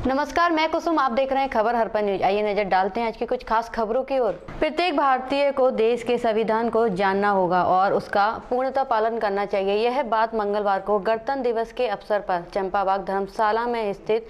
नमस्कार, मैं कुसुम। आप देख रहे हैं खबर हरपा न्यूज। आइए नजर डालते हैं आज की कुछ खास खबरों की ओर। प्रत्येक भारतीय को देश के संविधान को जानना होगा और उसका पूर्णतः पालन करना चाहिए। यह बात मंगलवार को गणतंत्र दिवस के अवसर पर चंपाबाग धर्मशाला में स्थित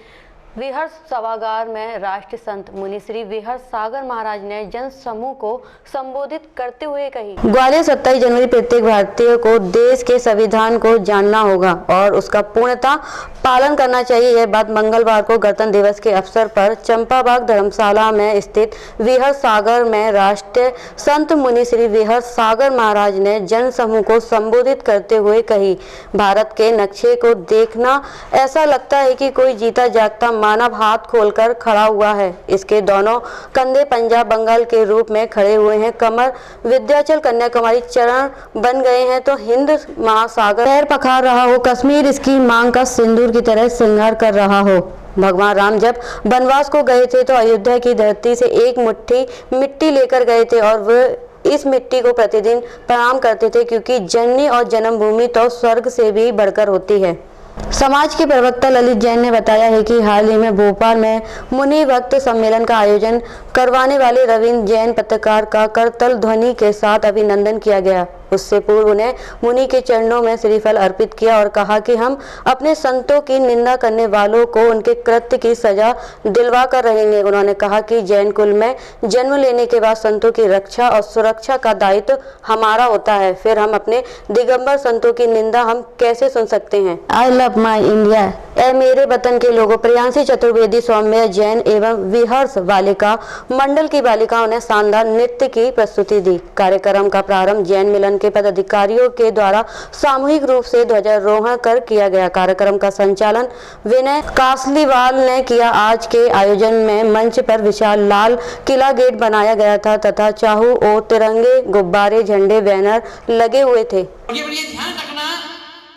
विहर्ष सभागार में राष्ट्रीय संत मुनि श्री विहर्ष सागर महाराज ने जन समूह को संबोधित करते हुए कही। ग्वालियर 27 जनवरी। प्रत्येक भारतीय को देश के संविधान को जानना होगा और उसका पूर्णतः पालन करना चाहिए। यह बात मंगलवार को गणतंत्र दिवस के अवसर पर चंपाबाग धर्मशाला में स्थित विहर्ष सागर में राष्ट्रीय संत मुनि श्री विहर्ष सागर महाराज ने जन समूह को संबोधित करते हुए कही। भारत के नक्शे को देखना ऐसा लगता है कि कोई जीता जागता मानव हाथ खोलकर खड़ा हुआ है। इसके दोनों कंधे पंजाब बंगाल के रूप में खड़े हुए हैं। कमर विंध्याचल कन्याकुमारी चरण बन गए हैं तो हिंद महासागर पैर पखार रहा हो। कश्मीर इसकी मांग का सिंदूर की तरह श्रृंगार कर रहा हो। भगवान राम जब वनवास को गए थे तो अयोध्या की धरती से एक मुट्ठी मिट्टी लेकर गए थे और वे इस मिट्टी को प्रतिदिन प्रणाम करते थे, क्योंकि जननी और जन्मभूमि तो स्वर्ग से भी बढ़कर होती है। समाज के प्रवक्ता ललित जैन ने बताया है कि हाल ही में भोपाल में मुनि भक्त सम्मेलन का आयोजन करवाने वाले रविंद्र जैन पत्रकार का करतल ध्वनि के साथ अभिनंदन किया गया। उससे पूर्व उन्हें मुनि के चरणों में श्रीफल अर्पित किया और कहा कि हम अपने संतों की निंदा करने वालों को उनके कृत्य की सजा दिलवा कर रहेंगे। उन्होंने कहा कि जैन कुल में जन्म लेने के बाद संतों की रक्षा और सुरक्षा का दायित्व हमारा होता है, फिर हम अपने दिगंबर संतों की निंदा हम कैसे सुन सकते हैं। I love my India. ए मेरे वतन के लोगों। प्रियांशी चतुर्वेदी, सौम्य जैन एवं विहर्ष बालिका मंडल की बालिकाओं ने शानदार नृत्य की प्रस्तुति दी। कार्यक्रम का प्रारंभ जैन मिलन के पदाधिकारियों के द्वारा सामूहिक रूप से ध्वजारोहण कर किया गया। कार्यक्रम का संचालन विनय कासलीवाल ने किया। आज के आयोजन में मंच पर विशाल लाल किला गेट बनाया गया था तथा चारों ओर तिरंगे, गुब्बारे, झंडे, बैनर लगे हुए थे। ध्यान रखना,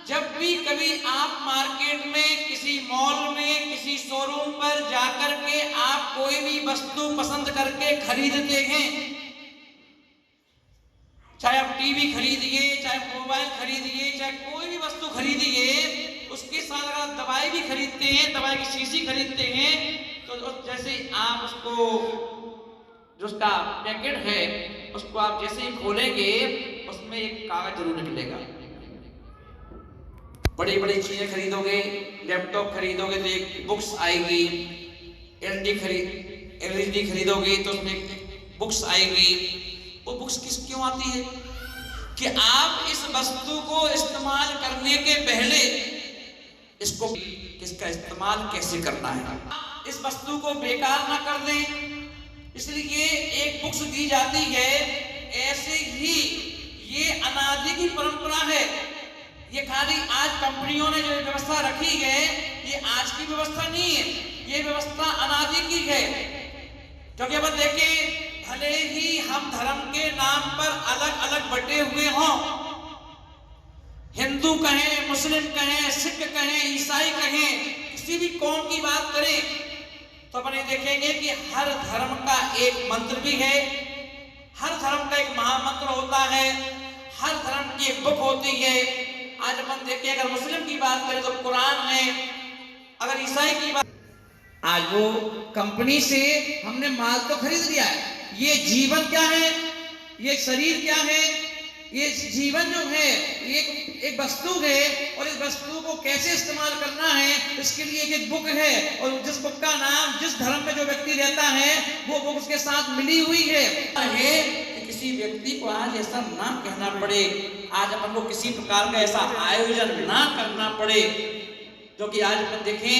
जब भी कभी आप मार्केट में, किसी मॉल में, किसी शोरूम पर जाकर के आप कोई भी वस्तु पसंद करके खरीदते हैं, चाहे आप टीवी खरीदिए, चाहे मोबाइल खरीदिए, चाहे कोई भी वस्तु खरीदिए, उसके साथ अगर आप दवाई भी खरीदते हैं, दवाई की शीशी खरीदते हैं, तो जैसे आप उसको जो उसका पैकेट है उसको आप जैसे ही खोलेंगे उसमें एक कागज जरूर निकलेगा। बड़ी बड़ी चीजें खरीदोगे, लैपटॉप खरीदोगे तो एक बुक्स आएगी, एलईडी खरीदोगे तो उसमें बुक्स आएगी। वो बुक्स क्यों आती है कि आप इस वस्तु को इस्तेमाल करने के पहले इसका इस्तेमाल कैसे करना है, इस वस्तु को बेकार ना कर दें, इसलिए एक बुक्स दी जाती है। ऐसे ही ये अनादि की परंपरा है। ये खाली आज कंपनियों ने जो व्यवस्था रखी है ये आज की व्यवस्था नहीं है, ये व्यवस्था अनादि की है। क्योंकि अब देखिए, भले ही हम धर्म के नाम पर अलग अलग बटे हुए हों, हिंदू कहें, मुस्लिम कहें, सिख कहें, ईसाई कहें, किसी भी कौम की बात करें, तो अपने देखेंगे कि हर धर्म का एक मंत्र भी है, हर धर्म का एक महामंत्र होता है, हर धर्म की एक बुक होती है। आज अपन देखें, अगर मुस्लिम की बात करें तो कुरान है, अगर ईसाई की बात, आज वो कंपनी से हमने माल तो खरीद लिया है, ये जीवन क्या है, ये शरीर क्या है, ये जीवन जो है एक वस्तु है और इस वस्तु को कैसे इस्तेमाल करना है इसके लिए एक बुक है, और जिस बुक का नाम जिस धर्म में जो व्यक्ति रहता है वो बुक उसके साथ मिली हुई है। कि किसी व्यक्ति को आज ऐसा ना कहना पड़े, आज अपन को किसी प्रकार का ऐसा आयोजन ना करना पड़े, जो कि आज अपन देखें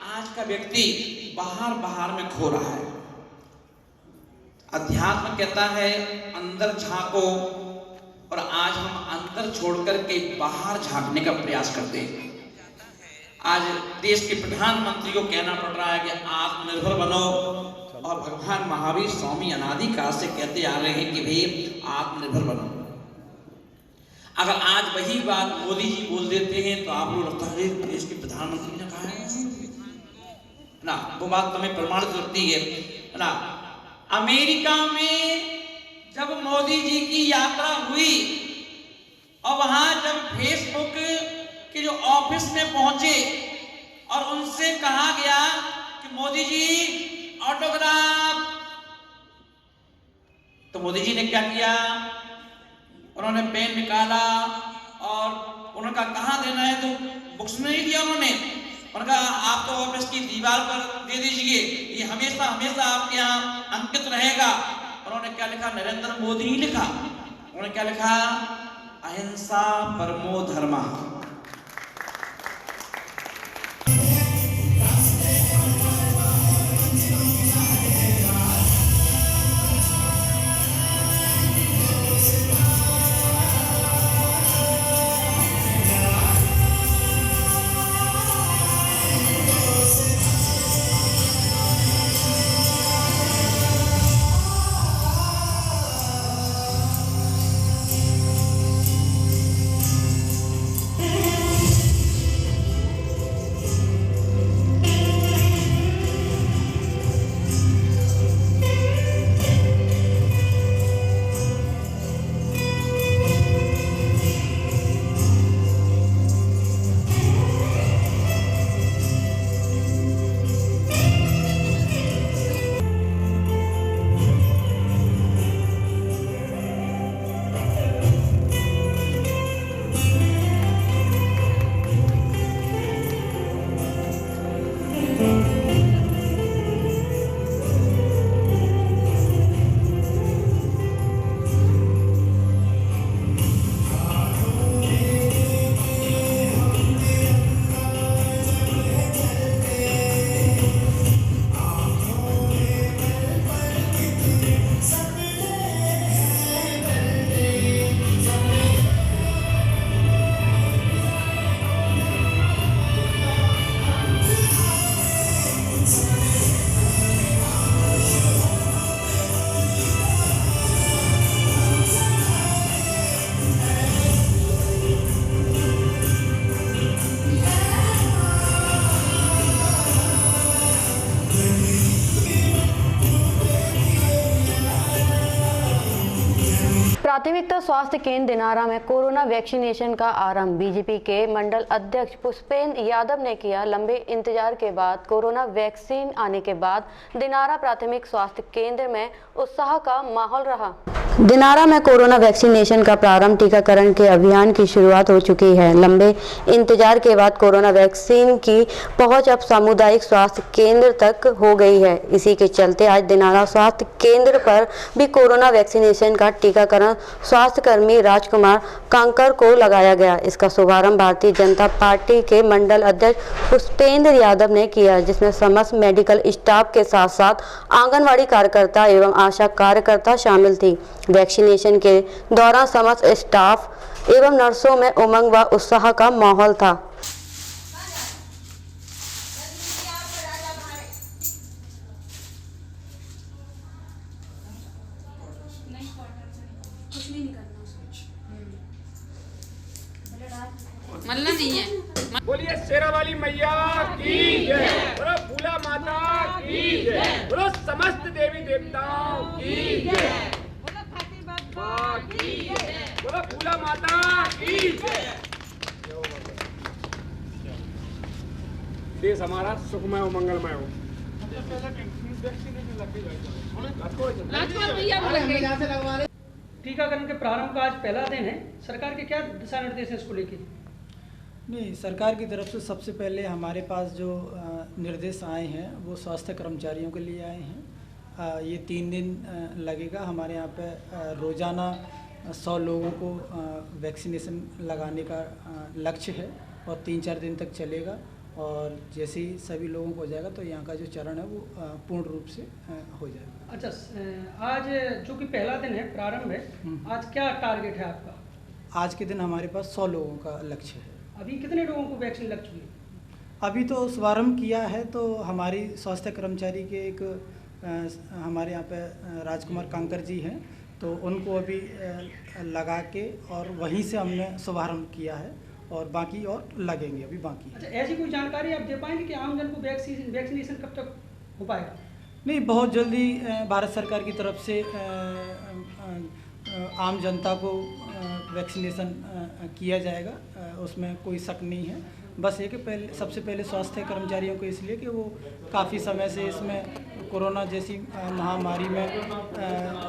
आज का व्यक्ति बाहर में खो रहा है। अध्यात्म कहता है अंदर झांको, और आज हम अंदर छोड़कर के बाहर झांकने का प्रयास करते हैं। आज देश के प्रधानमंत्री को कहना पड़ रहा है कि आत्मनिर्भर बनो, और भगवान महावीर स्वामी अनादि काल से कहते आ रहे हैं कि भाई आत्मनिर्भर बनो। अगर आज वही बात मोदी जी बोल देते हैं तो आप लोग लगता है देश के प्रधानमंत्री ने कहा है ना, वो बात तुम्हें प्रमाणित होती है ना। अमेरिका में जब मोदी जी की यात्रा हुई और वहां जब फेसबुक के जो ऑफिस में पहुंचे और उनसे कहा गया कि कि मोदी जी ऑटोग्राफ। तो मोदी जी ने क्या किया, उन्होंने पेन निकाला और उन्होंने कहा कहाँ देना है, तो बुक्स में नहीं दिया उन्होंने कहा आप तो ऑफिस की दीवार पर दे दीजिए, ये हमेशा हमेशा आपके यहाँ अंकित रहेगा। उन्होंने क्या लिखा, नरेंद्र मोदी ही लिखा। उन्होंने क्या लिखा, अहिंसा परमो धर्मः। प्राथमिकता स्वास्थ्य केंद्र दिनारा में कोरोना वैक्सीनेशन का आरंभ। बीजेपी के मंडल अध्यक्ष पुष्पेंद्र यादव ने किया। लंबे इंतजार के बाद कोरोना वैक्सीन आने के बाद दिनारा प्राथमिक स्वास्थ्य केंद्र में उत्साह का माहौल रहा। दिनारा में कोरोना वैक्सीनेशन का प्रारंभ, टीकाकरण के अभियान की शुरुआत हो चुकी है। लंबे इंतजार के बाद कोरोना वैक्सीन की पहुंच अब सामुदायिक स्वास्थ्य केंद्र तक हो गई है। इसी के चलते आज दिनारा स्वास्थ्य केंद्र पर भी कोरोना वैक्सीनेशन का टीकाकरण स्वास्थ्य कर्मी राजकुमार कांकर को लगाया गया। इसका शुभारंभ भारतीय जनता पार्टी के मंडल अध्यक्ष पुष्पेंद्र यादव ने किया, जिसमें समस्त मेडिकल स्टाफ के साथ साथ आंगनवाड़ी कार्यकर्ता एवं आशा कार्यकर्ता शामिल थी। वैक्सीनेशन के दौरान समस्त स्टाफ एवं नर्सों में उमंग व उत्साह का माहौल था। मल्ला नहीं है। बोलिए शेरा वाली मैया की जय, बोलो फूला माता की जय, बोलो समस्त देवी देवताओं की जय, बोलो खाती बाबा की जय, बोलो फूला माता की जय। देश हमारा सुखमय और मंगलमय हो। टीकाकरण के प्रारंभ का आज पहला दिन है। सरकार के क्या दिशा निर्देश हैं इसको लेकर? नहीं, सरकार की तरफ से सबसे पहले हमारे पास जो निर्देश आए हैं वो स्वास्थ्य कर्मचारियों के लिए आए हैं। ये 3 दिन लगेगा। हमारे यहाँ पे रोज़ाना 100 लोगों को वैक्सीनेशन लगाने का लक्ष्य है और 3-4 दिन तक चलेगा। और जैसे ही सभी लोगों को हो जाएगा तो यहाँ का जो चरण है वो पूर्ण रूप से हो जाएगा। अच्छा, आज जो कि पहला दिन है, प्रारंभ है, आज क्या टारगेट है आपका? आज के दिन हमारे पास 100 लोगों का लक्ष्य है। अभी कितने लोगों को वैक्सीन लग चुकी है? अभी तो शुभारंभ किया है। तो हमारी स्वास्थ्य कर्मचारी के एक हमारे यहाँ पे राजकुमार कांकर जी हैं, तो उनको अभी लगा के और वहीं से हमने शुभारंभ किया है और बाकी और लगेंगे, अभी बाकी। अच्छा, ऐसी कोई जानकारी आप दे पाएंगे कि आम जन को वैक्सीनेशन कब तक हो पाएगा? नहीं, बहुत जल्दी भारत सरकार की तरफ से आम जनता को वैक्सीनेशन किया जाएगा, उसमें कोई शक नहीं है। बस ये कि सबसे पहले स्वास्थ्य कर्मचारियों को इसलिए कि वो काफ़ी समय से इसमें कोरोना जैसी महामारी में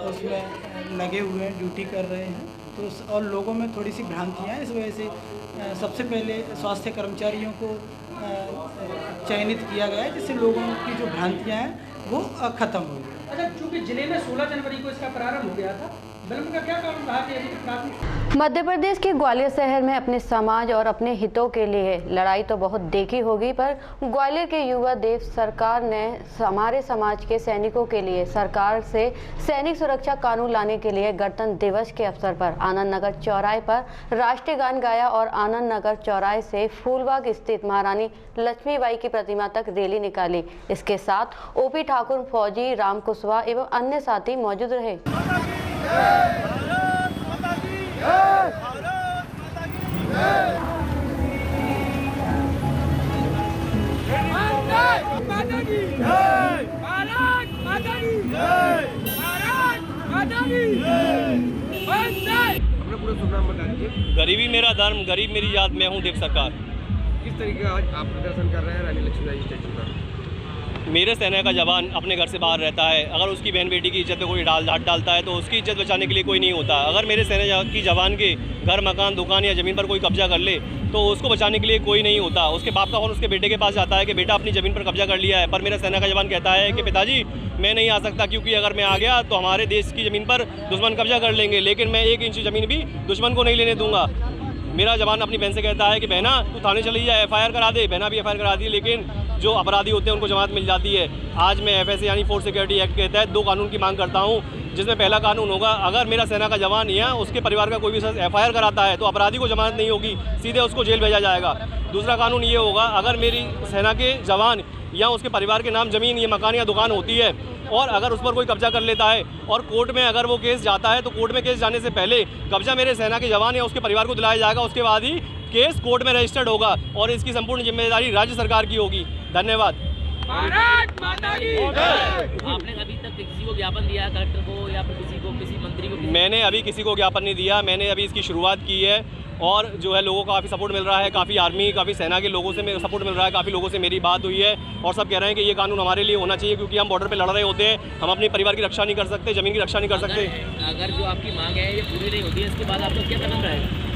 उसमें लगे हुए हैं, ड्यूटी कर रहे हैं, तो और लोगों में थोड़ी सी भ्रांतियाँ हैं। इस वजह से सबसे पहले स्वास्थ्य कर्मचारियों को चयनित किया गया है, जिससे लोगों की जो भ्रांतियाँ हैं वो ख़त्म हो गई। अच्छा, चूँकि जिले में 16 जनवरी को इसका प्रारंभ हो गया था, विलंब का क्या कारण रहा कि अभी तक प्राथमिक? मध्य प्रदेश के ग्वालियर शहर में अपने समाज और अपने हितों के लिए लड़ाई तो बहुत देखी होगी, पर ग्वालियर के युवा देव सरकार ने हमारे समाज के सैनिकों के लिए सरकार से सैनिक सुरक्षा कानून लाने के लिए गणतंत्र दिवस के अवसर पर आनंद नगर चौराहे पर राष्ट्रीय गान गाया और आनंद नगर चौराहे से फूलबाग स्थित महारानी लक्ष्मीबाई की प्रतिमा तक रैली निकाली। इसके साथ ओपी ठाकुर, फौजी राम कुशवाहा एवं अन्य साथी मौजूद रहे। गरीबी मेरा धर्म, गरीब मेरी याद, मैं हूँ देव सरकार। किस तरीके का आज आप प्रदर्शन कर रहे हैं रानी लक्ष्मीबाई स्टैचू पर? मेरे सेना का जवान अपने घर से बाहर रहता है, अगर उसकी बहन बेटी की इज्जत पे कोई हाथ डालता है तो उसकी इज्जत बचाने के लिए कोई नहीं होता। अगर मेरे सेना की जवान के घर, मकान, दुकान या ज़मीन पर कोई कब्जा कर ले तो उसको बचाने के लिए कोई नहीं होता। उसके बाप का फ़ोन उसके बेटे के पास जाता है कि बेटा अपनी ज़मीन पर कब्जा कर लिया है, पर मेरा सेना का जवान कहता है कि पिताजी मैं नहीं आ सकता, क्योंकि अगर मैं आ गया तो हमारे देश की ज़मीन पर दुश्मन कब्जा कर लेंगे, लेकिन मैं 1 इंच ज़मीन भी दुश्मन को नहीं लेने दूंगा। मेरा जवान अपनी बहन से कहता है कि बहना तू थाने चली जा, FIR करा दे। बहना भी FIR करा दी, लेकिन जो अपराधी होते हैं उनको जमानत मिल जाती है। आज मैं FSA यानी फोर्स सिक्योरिटी एक्ट के तहत 2 कानून की मांग करता हूं, जिसमें पहला कानून होगा, अगर मेरा सेना का जवान या उसके परिवार का कोई भी शख्स FIR कराता है तो अपराधी को जमानत नहीं होगी, सीधे उसको जेल भेजा जाएगा। दूसरा कानून ये होगा, अगर मेरी सेना के जवान या उसके परिवार के नाम ज़मीन या मकान या दुकान होती है और अगर उस पर कोई कब्जा कर लेता है और कोर्ट में अगर वो केस जाता है तो कोर्ट में केस जाने से पहले कब्जा मेरे सेना के जवान या उसके परिवार को दिलाया जाएगा, उसके बाद ही केस कोर्ट में रजिस्टर्ड होगा और इसकी संपूर्ण जिम्मेदारी राज्य सरकार की होगी। धन्यवाद। भारत माता की जय। आपने अभी तक किसी को ज्ञापन दिया है, कलेक्टर को या फिर किसी मंत्री को? मैंने अभी किसी को ज्ञापन नहीं दिया, मैंने अभी इसकी शुरुआत की है और जो है लोगों का काफ़ी सपोर्ट मिल रहा है, काफ़ी आर्मी, काफ़ी सेना के लोगों से मेरा सपोर्ट मिल रहा है, काफ़ी लोगों से मेरी बात हुई है और सब कह रहे हैं कि ये कानून हमारे लिए होना चाहिए, क्योंकि हम बॉर्डर पे लड़ रहे होते हैं, हम अपने परिवार की रक्षा नहीं कर सकते, ज़मीन की रक्षा नहीं कर सकते। अगर जो आपकी मांग है ये पूरी नहीं होती है, इसके बाद आपका क्या कदम रहेगा?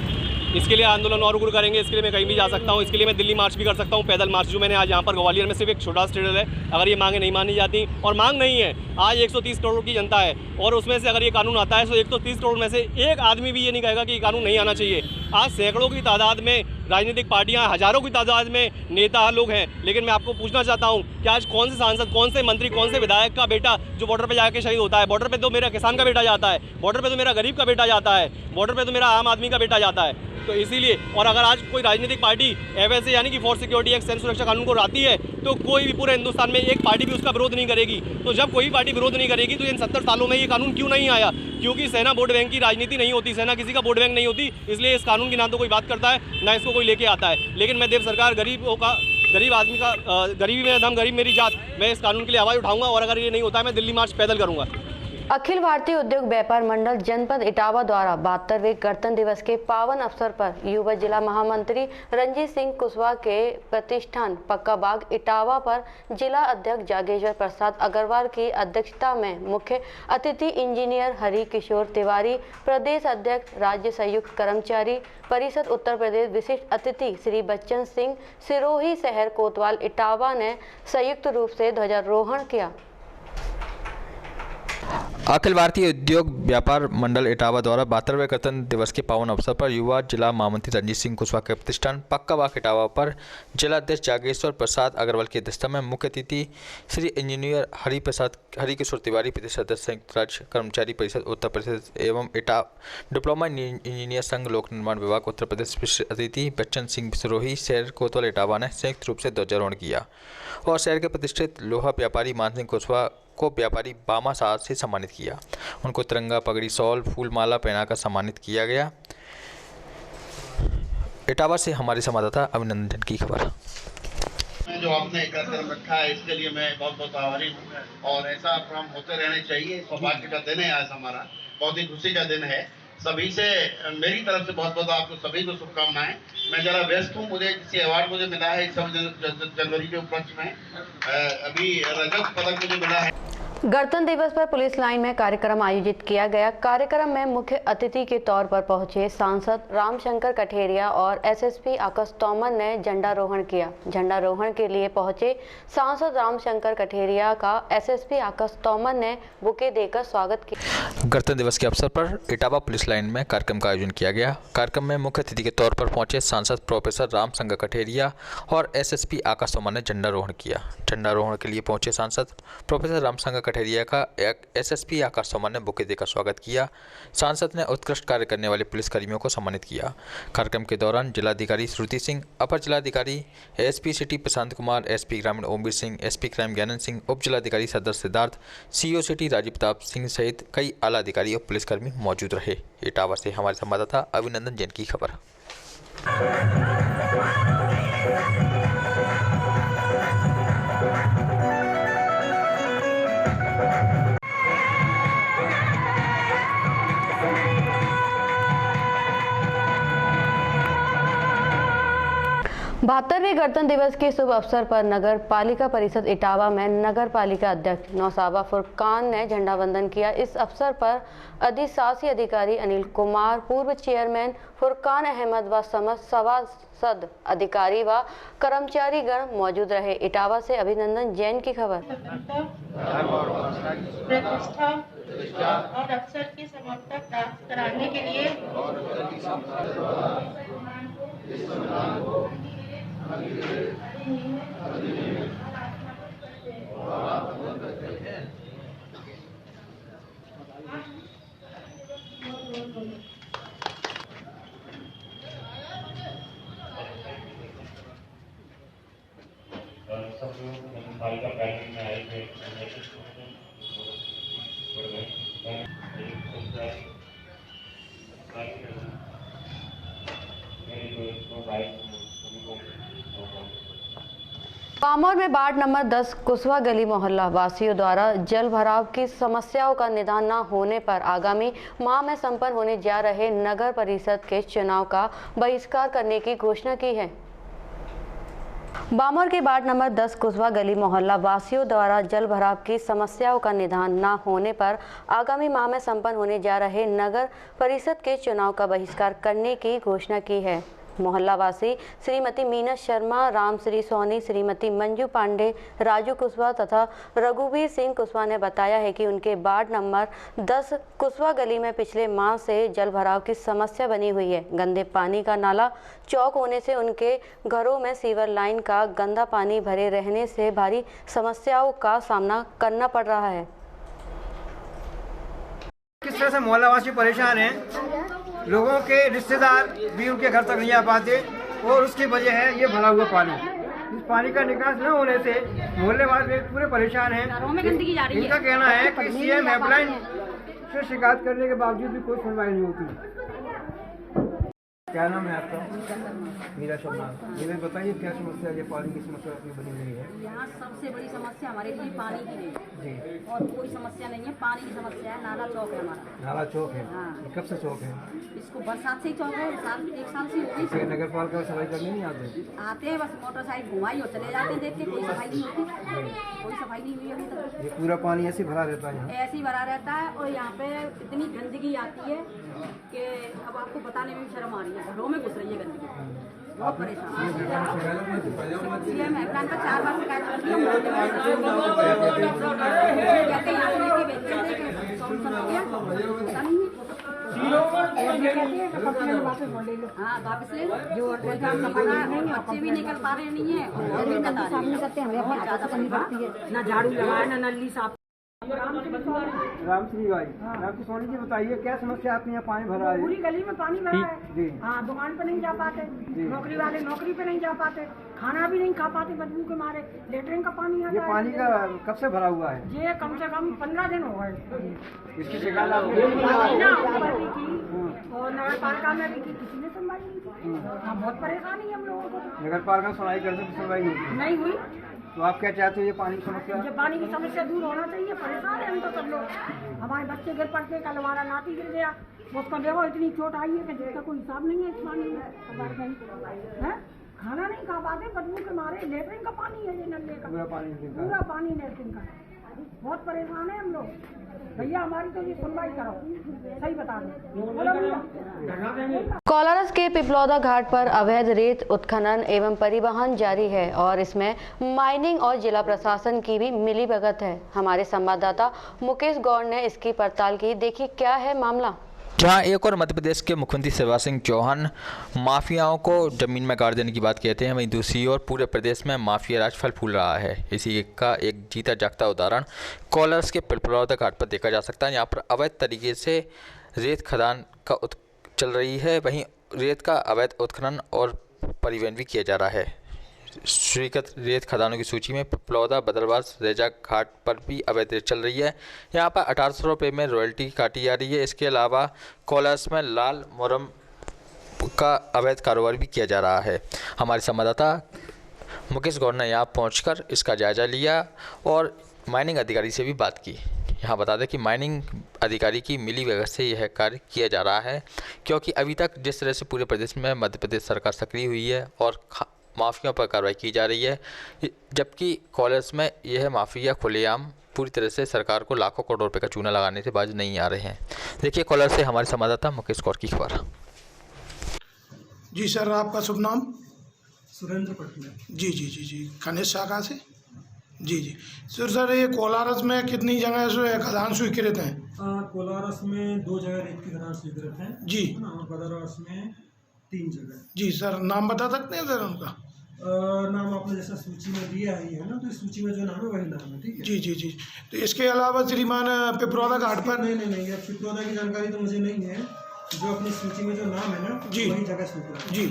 इसके लिए आंदोलन और उग्र करेंगे। इसके लिए मैं कहीं भी जा सकता हूँ, इसके लिए मैं दिल्ली मार्च भी कर सकता हूँ, पैदल मार्च, जो मैंने आज यहाँ पर ग्वालियर में सिर्फ एक छोटा स्टेडियम है। अगर ये मांगें नहीं मानी जाती, और मांग नहीं है, आज 130 करोड़ की जनता है और उसमें से अगर ये कानून आता है तो 130 करोड़ में से एक आदमी भी ये नहीं कहेगा कि ये कानून नहीं आना चाहिए। आज सैकड़ों की तादाद में राजनीतिक पार्टियां, हजारों की तादाद में नेता लोग हैं, लेकिन मैं आपको पूछना चाहता हूं कि आज कौन से सांसद, कौन से मंत्री, कौन से विधायक का बेटा जो बॉर्डर पे जाके शहीद होता है? बॉर्डर पे तो मेरा किसान का बेटा जाता है, बॉर्डर पे तो मेरा गरीब का बेटा जाता है, बॉर्डर पे तो मेरा आम आदमी का बेटा जाता है। तो इसीलिए, और अगर आज कोई राजनीतिक पार्टी FSA यानी कि फोर्स सिक्योरिटी एक्ट, सैनिक सुरक्षा कानून को लाती है तो कोई भी पूरे हिंदुस्तान में एक पार्टी भी उसका विरोध नहीं करेगी। तो जब कोई पार्टी विरोध नहीं करेगी तो इन 70 सालों में ये कानून क्यों नहीं आया? क्योंकि सेना वोट बैंक की राजनीति नहीं होती, सेना किसी का वोट बैंक नहीं होती, इसलिए इस कानून की ना तो कोई बात करता है ना इसको कोई लेके आता है। लेकिन मैं देव सरकार, गरीब आदमी का, गरीबी मेरा धर्म, गरीब मेरी जात, मैं इस कानून के लिए आवाज़ उठाऊंगा और अगर ये नहीं होता है मैं दिल्ली मार्च पैदल करूंगा। अखिल भारतीय उद्योग व्यापार मंडल जनपद इटावा द्वारा 72वें गणतंत्र दिवस के पावन अवसर पर युवा जिला महामंत्री रंजीत सिंह कुशवाहा के प्रतिष्ठान पक्का बाग इटावा पर जिला अध्यक्ष जागेश्वर प्रसाद अग्रवाल की अध्यक्षता में मुख्य अतिथि इंजीनियर हरि किशोर तिवारी, प्रदेश अध्यक्ष राज्य संयुक्त कर्मचारी परिषद उत्तर प्रदेश, विशिष्ट अतिथि श्री बच्चन सिंह सिरोही शहर कोतवाल इटावा ने संयुक्त रूप से ध्वजारोहण किया। अखिल भारतीय उद्योग व्यापार मंडल इटावा द्वारा 72वें गणतंत्र दिवस के पावन अवसर पर युवा जिला महामंत्री रंजीत सिंह कुशवाहा के प्रतिष्ठान पक्का बाग इटावा पर जिला अध्यक्ष जागेश्वर प्रसाद अग्रवाल की अध्यक्षता में मुख्य अतिथि श्री इंजीनियर हरि किशोर तिवारी, प्रदेश अध्यक्ष संयुक्त राज्य कर्मचारी परिषद उत्तर प्रदेश एवं डिप्लोमा इंजीनियर संघ लोक निर्माण विभाग उत्तर प्रदेश, विशिष्ट अतिथि बच्चन सिंह सिरोही शहर कोतवाल इटावा ने संयुक्त रूप से ध्वजारोहण किया और शहर के प्रतिष्ठित लोहा व्यापारी मान सिंह कुशवाहा को व्यापारी बामा साहब से सम्मानित किया। उनको तिरंगा, पगड़ी, शॉल, फूल माला पहनाकर सम्मानित किया गया। इटावा से हमारे संवाददाता अभिनंदन की खबर। जो आपने कार्यक्रम रखा है इसके लिए मैं बहुत बहुत आभारी हूँ और ऐसा प्रोग्राम होते रहने चाहिए। सौभाग्य का दिन है आज हमारा, बहुत ही खुशी का दिन है। सभी से मेरी तरफ से बहुत बहुत आपको सभी को शुभकामनाएं। मैं जरा व्यस्त हूँ, मुझे किसी अवार्ड मुझे मिला है इस 26 जनवरी के उपलक्ष्य में, अभी रजत पदक मुझे मिला है। गणतंत्र दिवस पर पुलिस लाइन में कार्यक्रम आयोजित किया गया। कार्यक्रम में मुख्य अतिथि के तौर पर पहुंचे सांसद रामशंकर कठेरिया और एसएसपी आकाश तोमर ने झंडारोहण किया। झंडारोहण के लिए पहुंचे सांसद रामशंकर कठेरिया का एसएसपी आकाश तोमर ने बुके देकर स्वागत किया। गणतंत्र दिवस के अवसर पर इटावा पुलिस लाइन में कार्यक्रम का आयोजन किया गया। कार्यक्रम में मुख्य अतिथि के तौर पर पहुंचे सांसद प्रोफेसर रामशंकर कठेरिया और एसएसपी आकाश तोमर ने झंडारोहण किया। झंडारोहण के लिए पहुंचे सांसद प्रोफेसर रामशंकर कठेरिया का एसएसपी आकाश तोमर ने बुके देकर स्वागत किया। सांसद ने उत्कृष्ट कार्य करने वाले पुलिसकर्मियों को सम्मानित किया। कार्यक्रम के दौरान जिलाधिकारी श्रुति सिंह, अपर जिलाधिकारी SP city Prashant Kumar, SP ग्रामीण ओमवीर सिंह, एसपी क्राइम ज्ञानंद सिंह, उप जिलाधिकारी सदर सिद्धार्थ, सीओ सिटी राजीव प्रताप सिंह सहित कई आला अधिकारी और पुलिसकर्मी मौजूद रहे। इटावा से हमारे संवाददाता अभिनंदन जैन की खबर। बहत्तरवें गणतंत्र दिवस के शुभ अवसर पर नगर पालिका परिषद इटावा में नगर पालिका अध्यक्ष नौसाबा फुरकान ने झंडा वंदन किया। इस अवसर पर अधिशासी अधिकारी अनिल कुमार, पूर्व चेयरमैन फुरकान अहमद व समस्त सभासद अधिकारी व कर्मचारीगण मौजूद रहे। इटावा से अभिनंदन जैन की खबर। प्रतिष्ठा और अवसर की समर्पण प्राप्त कराने के लिए सब लोग पालिका बैंक में आए थे। बामौर में वार्ड नंबर 10 कुशवा गली मोहल्ला वासियों द्वारा जल भराव की समस्याओं का निदान न होने पर आगामी माह में संपन्न होने जा रहे नगर परिषद के चुनाव का बहिष्कार करने की घोषणा की है। बामौर के वार्ड नंबर 10 कुशवा गली मोहल्ला वासियों द्वारा जल भराव की समस्याओं का निदान न होने पर आगामी माह में संपन्न होने जा रहे नगर परिषद के चुनाव का बहिष्कार करने की घोषणा की है। मोहल्ला वासी श्रीमती मीना शर्मा, रामश्री सोनी, श्रीमती मंजू पांडे, राजू कुशवा तथा रघुवीर सिंह कुशवा ने बताया है कि उनके वार्ड नंबर 10 कुशवा गली में पिछले माह से जल भराव की समस्या बनी हुई है। गंदे पानी का नाला चौक होने से उनके घरों में सीवर लाइन का गंदा पानी भरे रहने से भारी समस्याओं का सामना करना पड़ रहा है। किस तरह से मोहल्लावासी परेशान हैं, लोगों के रिश्तेदार भी उनके घर तक नहीं आ पाते और उसकी वजह है ये भरा हुआ पानी। इस पानी का निकास न होने से मोहल्ले वाले पूरे परेशान हैं। इनका कहना है कि सीएम हेल्पलाइन से शिकायत करने के बावजूद भी कोई सुनवाई नहीं होती। क्या नाम है आपका? मीरा शर्मा। ये बताइए क्या समस्या है, पानी की समस्या अपनी बनी हुई है? यहाँ सबसे बड़ी समस्या हमारे लिए पानी की नहीं है और कोई समस्या नहीं है। पानी की समस्या है। नाला चौक है हमारा। नाला चौक है? हाँ। कब से चौक है? इसको बरसात से ही चौक है। एक साल से हो गई। नगर पालिका सफाई करने नहीं आते? आते हैं, बस मोटरसाइकिल घुमाई और चले जाते हैं। देख के कोई सफाई नहीं होती, कोई सफाई नहीं हुई अभी तक। ये पूरा पानी ऐसे भरा रहता है? ऐसे ही भरा रहता है और यहाँ पे इतनी गंदगी आती है कि अब आपको बताने में भी शर्म आ रही है। घरों में घुस रही है गंदगी, बहुत परेशान। सीएम हेल्पलाइन पर 4 बार शिकायत कर दी। हाँ वापस ले लो। जो बच्चे भी निकल पा रहे नहीं है और भी ना झाड़ू लगाए ना नली साफ। रामश्री भाई, रामश्री सोनी जी बताइए क्या समस्या आपके यहाँ पानी भरा है? पूरी गली में पानी भरा है जी। हाँ, दुकान पे नहीं जा पाते, नौकरी वाले नौकरी पे नहीं जा पाते, खाना भी नहीं खा पाते बदबू के मारे। लेटरिन का पानी आता है। ये पानी का कब से भरा हुआ है? ये कम से कम 15 दिन हो गए। इसकी शिकायत आपने की और नगर पालिका में भी की, किसी ने सुनवाई नहीं की। बहुत परेशानी है हम लोगों को। नगर पालिका सुनवाई करने की सुनवाई नहीं हुई? तो आप क्या चाहते हो ये पानी की समस्या? ये पानी की समस्या दूर होना चाहिए। परेशान है हम तो सब लोग। हमारे बच्चे गिर पड़ते, कल हमारा नाती गिर गया, उसका देखो इतनी चोट आई है कि जिसका कोई हिसाब नहीं है इस पानी में। है खाना नहीं खा पाते बदबू के मारे। लेटरिन का पानी है ये नल्ले का, पूरा पानी लेटरिन का। बहुत परेशान है हम लोग। भैया हमारी तो ये सुनवाई करो, सही बता दें। कोलारस के पिपलौदा घाट पर अवैध रेत उत्खनन एवं परिवहन जारी है और इसमें माइनिंग और जिला प्रशासन की भी मिलीभगत है। हमारे संवाददाता मुकेश गौड़ ने इसकी पड़ताल की। देखिए क्या है मामला। जहां एक और मध्य प्रदेश के मुख्यमंत्री शिवराज सिंह चौहान माफियाओं को जमीन में गाड़ देने की बात कहते हैं, वहीं दूसरी ओर पूरे प्रदेश में माफिया राज फल फूल रहा है। इसी का एक जीता जागता उदाहरण कोलारस के पिपलौदा घाट पर देखा जा सकता है। यहाँ पर अवैध तरीके से रेत खदान का चल रही है, वहीं रेत का अवैध उत्खनन और परिवहन भी किया जा रहा है। स्वीकृत रेत खदानों की सूची में पिपलौदा, बदरवास, रेजा घाट पर भी अवैध रेत चल रही है। यहाँ पर 1800 रुपये में रॉयल्टी काटी जा रही है। इसके अलावा कोलारस में लाल मुरम का अवैध कारोबार भी किया जा रहा है। हमारे संवाददाता मुकेश गौड़ ने यहाँ पहुँचकर इसका जायजा लिया और माइनिंग अधिकारी से भी बात की। यहाँ बता दें कि माइनिंग अधिकारी की मिलीभगत से यह कार्य किया जा रहा है, क्योंकि अभी तक जिस तरह से पूरे प्रदेश में मध्य प्रदेश सरकार सक्रिय हुई है और माफियाओं पर कार्रवाई की जा रही है, जबकि कोलारस में यह माफिया खुलेआम पूरी तरह से सरकार को लाखों करोड़ रुपए का चूना लगाने से बाज नहीं आ रहे हैं। देखिए कोलारस से हमारे संवाददाता मुकेश गौड़ की खबर। जी सर, आपका शुभ नाम? सुरेंद्र पटना। जी खनिज शाखा से। जी सर ये कोलारस में कितनी जगह से खदान स्वीकृत हैं? कोलारस में 2 जगह रेत की खदान स्वीकृत हैं जी, और बदरवास में 3 जगह। जी सर, नाम बता सकते हैं सर उनका? नाम आपने जैसा सूची में दिया ही है ना, तो इस सूची में जो नाम है वही नाम है। ठीक है जी। तो इसके अलावा श्रीमान पिपलौदा घाट पर? नहीं, पिपलौदा की जानकारी तो मुझे नहीं है। जो अपनी सूची में जो नाम है ना जी, वही जगह स्वीकृत। जी।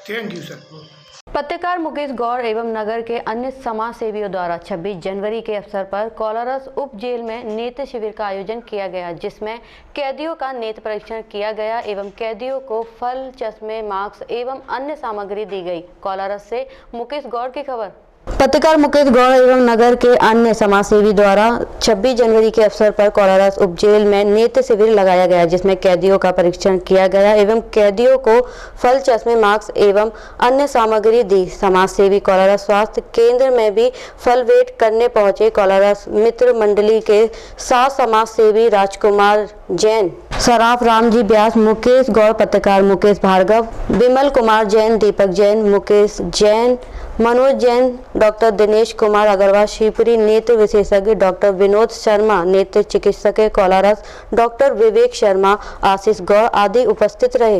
Thank you sir. पत्रकार मुकेश गौड़ एवं नगर के अन्य समाज सेवियों द्वारा 26 जनवरी के अवसर पर कोलारस उप जेल में नेत्र शिविर का आयोजन किया गया, जिसमें कैदियों का नेत्र परीक्षण किया गया एवं कैदियों को फल, चश्मे, मास्क एवं अन्य सामग्री दी गई। कोलारस से मुकेश गौड़ की खबर। पत्रकार मुकेश गौड़ एवं नगर के अन्य समाजसेवी द्वारा 26 जनवरी के अवसर पर कोलारस उप जेल में नेत्र शिविर लगाया गया, जिसमें कैदियों का परीक्षण किया गया एवं कैदियों को फल, चश्मे, मास्क एवं अन्य सामग्री दी। समाजसेवी कोलारस स्वास्थ्य केंद्र में भी फल वेट करने पहुंचे। कोलारस मित्र मंडली के 7 समाजसेवी राजकुमार जैन, सराफ रामजी व्यास, मुकेश गौड़, पत्रकार मुकेश भार्गव, विमल कुमार जैन, दीपक जैन, मुकेश जैन, मनोज जैन, डॉक्टर दिनेश कुमार अग्रवाल, शिवपुरी नेत्र विशेषज्ञ डॉक्टर विनोद शर्मा, नेत्र चिकित्सक कोलारस डॉक्टर विवेक शर्मा, आशीष गौड़ आदि उपस्थित रहे।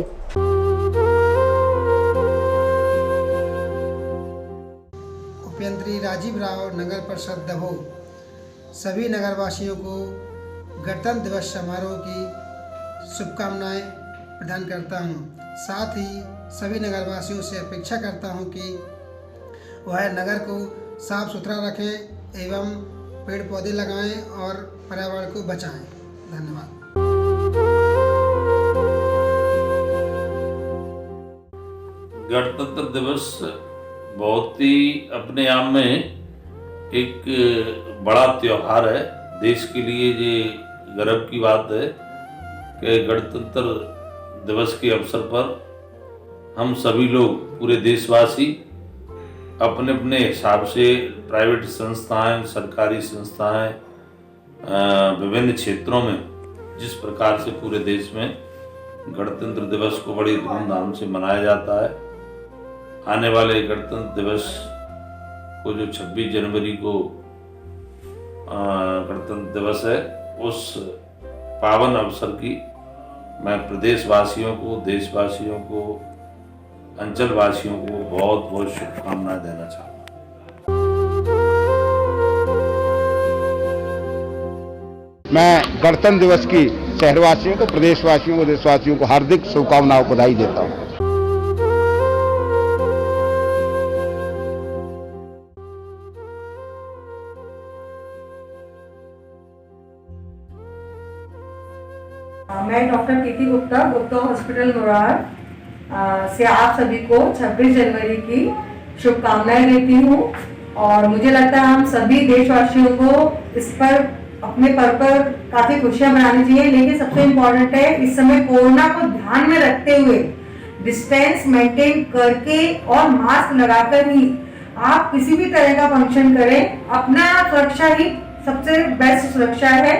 उपेंद्री राजीव राव, नगर परिषद दमोह, सभी नगरवासियों को गणतंत्र दिवस समारोह की शुभकामनाएं प्रदान करता हूं। साथ ही सभी नगरवासियों से अपेक्षा करता हूं कि वह नगर को साफ सुथरा रखें एवं पेड़ पौधे लगाएं और पर्यावरण को बचाएं। धन्यवाद। गणतंत्र दिवस बहुत ही अपने आप में एक बड़ा त्योहार है। देश के लिए ये गर्व की बात है कि गणतंत्र दिवस के अवसर पर हम सभी लोग, पूरे देशवासी अपने अपने हिसाब से प्राइवेट संस्थाएं, सरकारी संस्थाएं, विभिन्न क्षेत्रों में जिस प्रकार से पूरे देश में गणतंत्र दिवस को बड़ी धूमधाम से मनाया जाता है, आने वाले गणतंत्र दिवस को जो 26 जनवरी को गणतंत्र दिवस है, उस पावन अवसर की मैं प्रदेशवासियों को, देशवासियों को, अंचल वासियों को बहुत बहुत शुभकामनाएं देना चाहता हूँ। मैं गणतंत्र दिवस की शहरवासियों को, प्रदेशवासियों को, देशवासियों को हार्दिक शुभकामनाओं को बधाई देता हूँ। मैं डॉक्टर कीर्ति गुप्ता, गुप्ता हॉस्पिटल मुरार से आप सभी को 26 जनवरी की शुभकामनाएं देती हूँ। और मुझे लगता है हम सभी देशवासियों को इस पर अपने पर्व पर काफी खुशियां मनानी चाहिए। लेकिन सबसे इम्पोर्टेंट है इस समय कोरोना को ध्यान में रखते हुए डिस्टेंस मेंटेन करके और मास्क लगाकर ही आप किसी भी तरह का फंक्शन करें। अपना सुरक्षा ही सबसे बेस्ट सुरक्षा है,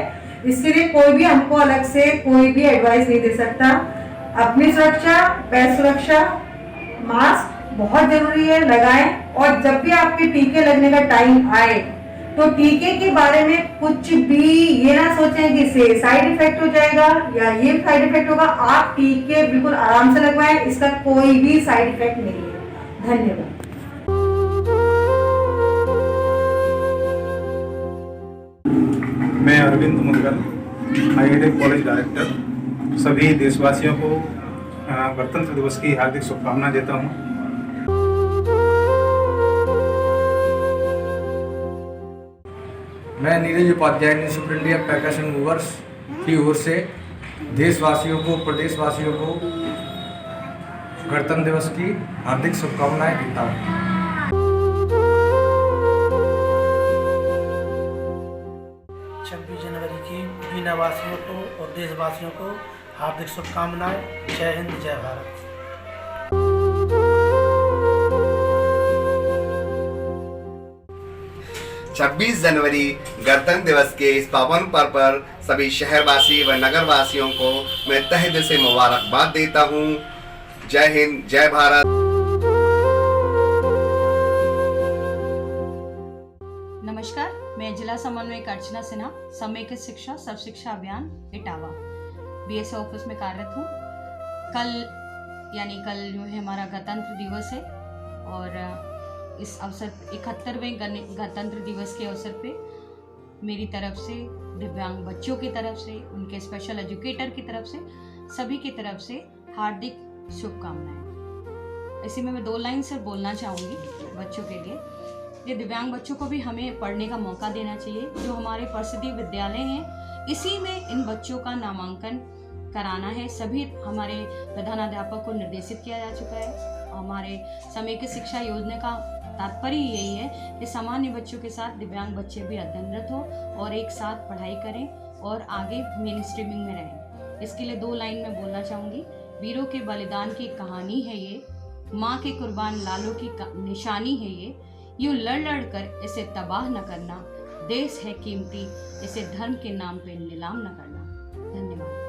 इसके लिए कोई भी हमको अलग से कोई भी एडवाइस नहीं दे सकता। अपनी सुरक्षा, बेस्ट सुरक्षा, मास्क बहुत जरूरी है, लगाएं। और जब भी आपके टीके लगने का टाइम आए तो टीके के बारे में कुछ भी ये ना सोचें कि इससे साइड इफेक्ट हो जाएगा या ये साइड इफेक्ट होगा। आप टीके बिल्कुल आराम से लगवाएं, इसका कोई भी साइड इफेक्ट नहीं है। धन्यवाद। मैं Arvind Mudgal, IIT college director, सभी देशवासियों को गणतंत्र दिवस की हार्दिक शुभकामनाएं देता हूं। मैं Neeraj Upadhyay, news India packaging movers की ओर से देशवासियों को, प्रदेशवासियों को गणतंत्र दिवस की हार्दिक शुभकामनाएं देता हूँ। 26 जनवरी की बीनावासियों को और देशवासियों को हार्दिक शुभकामनाएं। जय हिंद, जय भारत। 26 जनवरी गणतंत्र दिवस के इस पावन पर्व पर सभी शहरवासी व नगरवासियों को मैं तहे दिल से मुबारकबाद देता हूँ। जय हिंद, जय भारत। नमस्कार, मैं जिला समन्वयक अर्चना सिन्हा, समेकित शिक्षा सर्व शिक्षा अभियान इटावा बीएसए ऑफिस में कार्यरत हूँ। कल जो है हमारा गणतंत्र दिवस है और इस अवसर 71वें गणतंत्र दिवस के अवसर पे मेरी तरफ से, दिव्यांग बच्चों की तरफ से, उनके स्पेशल एजुकेटर की तरफ से, सभी की तरफ से हार्दिक शुभकामनाएं। इसी में मैं 2 लाइन से बोलना चाहूँगी बच्चों के लिए। ये दिव्यांग बच्चों को भी हमें पढ़ने का मौका देना चाहिए। जो हमारे परिषदीय विद्यालय हैं, इसी में इन बच्चों का नामांकन कराना है। सभी हमारे प्रधानाध्यापक को निर्देशित किया जा चुका है। हमारे समेकित शिक्षा योजना का तात्पर्य यही है कि सामान्य बच्चों के साथ दिव्यांग बच्चे भी अध्ययनरत हो और एक साथ पढ़ाई करें और आगे मेन स्ट्रीमिंग में रहें। इसके लिए 2 लाइन में बोलना चाहूँगी। वीरों के बलिदान की कहानी है ये, माँ के कुर्बान लालों की निशानी है ये। यूँ लड़ लड़ कर इसे तबाह न करना, देश है कीमती, इसे धर्म के नाम पे नीलाम न करना। धन्यवाद।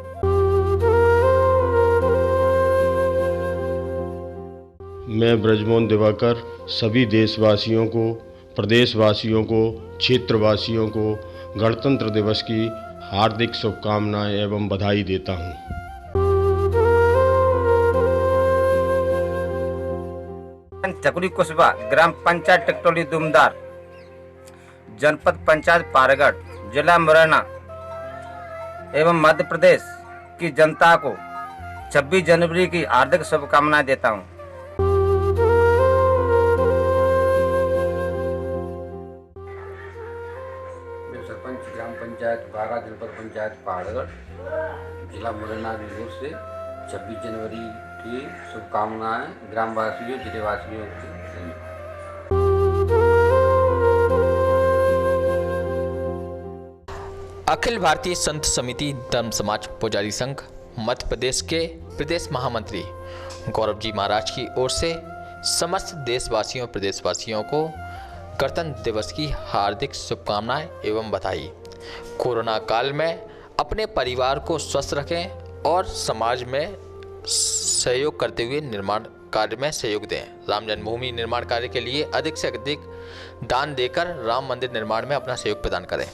मैं ब्रजमोहन दिवाकर सभी देशवासियों को, प्रदेशवासियों को, क्षेत्रवासियों को गणतंत्र दिवस की हार्दिक शुभकामनाएं एवं बधाई देता हूं। चकुरी कुशवा, ग्राम पंचायत टेक्टोली दुमदार, जनपद पंचायत पारगढ़, जिला मुरैना एवं मध्य प्रदेश की जनता को 26 जनवरी की हार्दिक शुभकामनाएं देता हूं। सरपंच ग्राम पंचायत बागा, जनपद पंचायत पारगढ़, जिला मुरैना की ओर से 26 जनवरी की शुभकामनाएं ग्रामवासियों, जिलेवासियों को। अखिल भारतीय संत समिति धर्म समाज पुजारी संघ मध्य प्रदेश के प्रदेश महामंत्री गौरव जी महाराज की ओर से समस्त देशवासियों, प्रदेशवासियों को गणतंत्र दिवस की हार्दिक शुभकामनाएं एवं बधाई। कोरोना काल में अपने परिवार को स्वस्थ रखें और समाज में सहयोग करते हुए निर्माण कार्य में सहयोग दें। राम जन्मभूमि निर्माण कार्य के लिए अधिक से अधिक दान देकर राम मंदिर निर्माण में अपना सहयोग प्रदान करें।